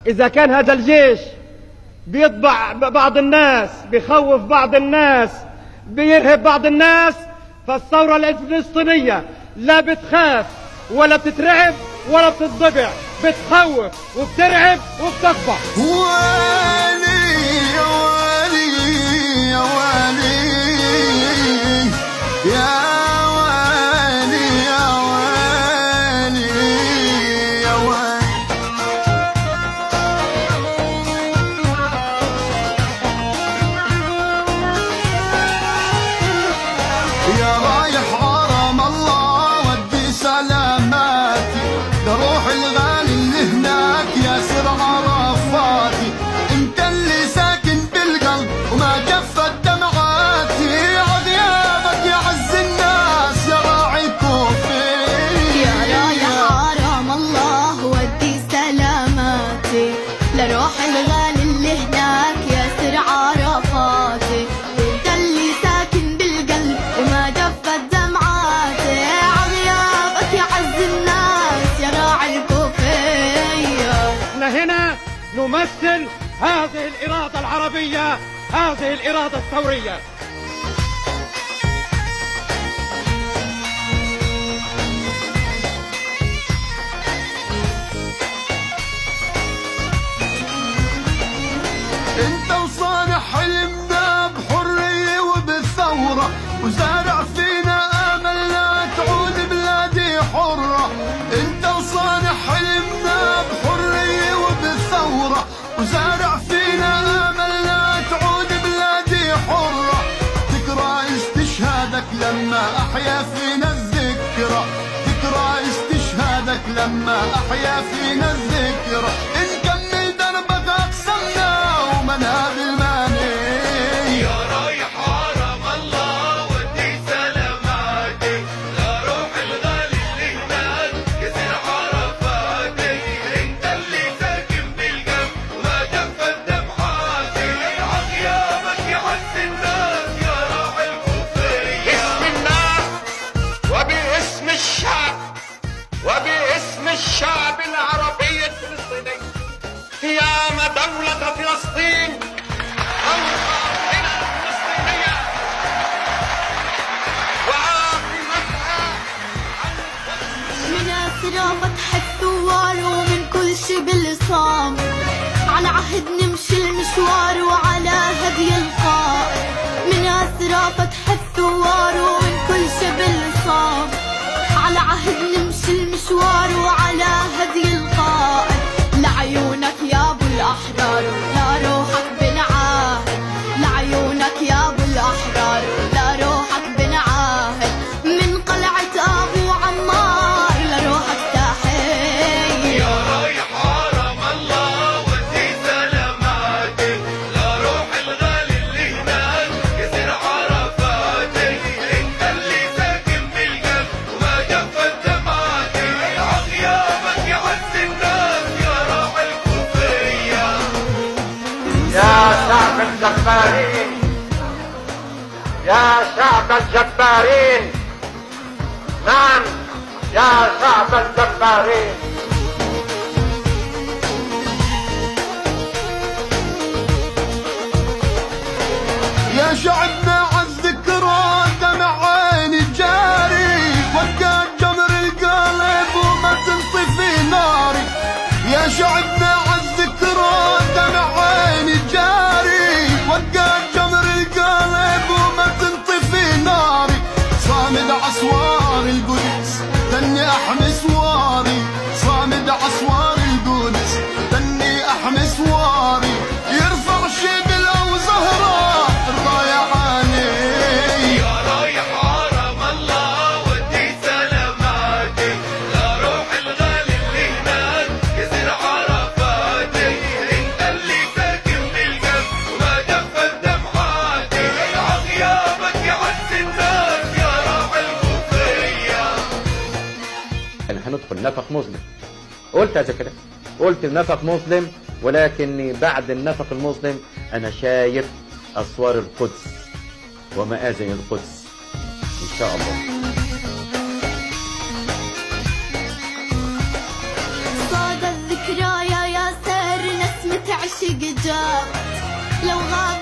إذا كان هذا الجيش بيطبع بعض الناس، بيخوف بعض الناس، بيرهب بعض الناس، فالثورة الفلسطينية لا بتخاف ولا بتترعب ولا بتتضبع، بتخوف وبترعب وبتطبع. ويلي يا ويلي يا ويلي يا ويلي يا ويلي يا ويلي. يا رايح غرام الله ودي سلاماتي لروح الغالي اللي هناك ياسر عرفاتي. انت اللي ساكن بالقلب وما جفت دمعاتي، عذيابك يعز الناس يا راعي كوفي. يا رايح غرام الله ودي سلاماتي لروح الغالي اللي هناك ياسر عرفاتي. انت اللي ساكن بالقلب وما جفت دمعاتي، عذيابك يعز الناس يا راعي الكوفية. احنا هنا نمثل هذه الإرادة العربية، هذه الإرادة الثورية. انت وصانع حلمنا بحرية وبالثورة، وزارع فينا امل لا تعود بلادي حرة. انت وصانع حلمنا بحرية وبالثورة، وزارع فينا امل لا تعود بلادي حرة. ذكرى استشهادك لما احيا فينا الذكرى، ذكرى استشهادك لما احيا فينا الذكرى. نكمل دربك اقسمنا ومنها بالماني. يا رايح حرم الله ودي سلاماتي لروح الغالي اللي هناك ياسر عرفاتي. انت اللي ساكن بالقلب وما جفت دمعاتي، عغيابك يعز الناس يا راعي الكوفية. باسم الناس وباسم الشعب وباسم الشعب العربي الفلسطيني، قيام دولة فلسطين الفلسطينية وعاصمتها. من أسرى فتح الثوار ومن كل شي بالصام، على عهد نمشي المشوار وعلى هدي القائد. من أسرى فتح الثوار ومن كل شي بالصام، على عهد نمشي المشوار وعلى هدي القائد. لعيونك يا ابو الاحرار لا روحك بنعاهد، لعيونك يا ابو الاحرار لا روحك بنعاهد. من قلعة ابو عمار لروحك تحية. يا رايح حرم الله ودي سلاماتي لروح الغالي اللي هناك ياسر عرفاتي. انت اللي ساكن بالقلب وما جفت دمعاتي، عغيابك يعز الناس يا راعي الكوفية. يا شعب الجبارين، يا شعب الجبارين، نعم يا شعب الجبارين. يا شعبنا عالذكرى دمع عيني جاري، وقعت جمر القلب وما تنطفي ناري. يا شعبنا عالذكرى دمع عيني جاري، وقعت جمر القلب وما تنطفي ناري. صامد عصوار القدس تني احمي سواري، صامد عصوار القدس تني احمي سواري. يرفع شبل او زهره الضيعاني. يا رايح حرم الله ودي سلاماتي لروح الغالي اللي هناك ياسر عرفاتي. انت اللي ساكن بالقلب وما جفت دمعاتي، عغيابك يعز الناس يا راعي الكوفية. يعني هندخل نفق مظلم، قلت هذا كده، قلت النفق مظلم، ولكني بعد النفق المظلم أنا شايف أسوار القدس ومآذن القدس إن شاء الله. صاد الذكرى يا ياسر العاشق جابت لو غاب